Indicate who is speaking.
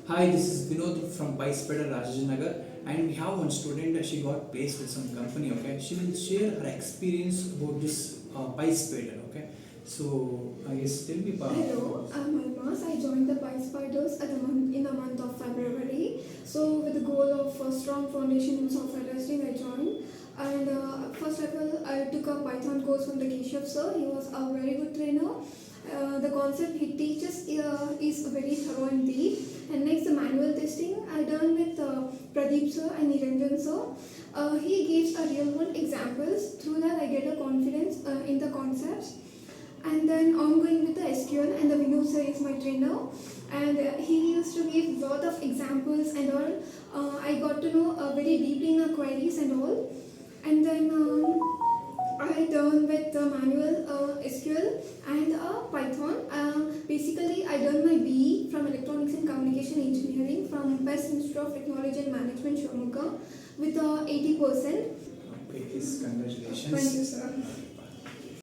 Speaker 1: Hi, this is Vinod from PySpiders Rajajinagar, and we have one student. She got placed with some company. Okay, she will share her experience about this PySpider. Okay, so yes, tell me about.
Speaker 2: Hello, I'm Almas. I joined the PySpiders in the month of February. So, with the goal of a strong foundation in software testing, I joined. And first of all, I took a Python course from the Keshav sir. He was a very good trainer. The concept he teaches is very thorough and deep. And next, the manual testing I done with Pradeep sir and Niranjan sir. He gives a real world examples. Through that, I get a confidence in the concepts. And then ongoing with the SQL, and the Vinod sir is my trainer, and he used to give lot of examples and all. I got to know very deeply in the queries and all. And then I done with the manual SQL and Python. Basically, I done my BE from Electronics and Communication Engineering from Best Institute of Technology and Management, Shimoga, with 80%.
Speaker 1: Okay, yes, congratulations.
Speaker 2: Thank you, sir.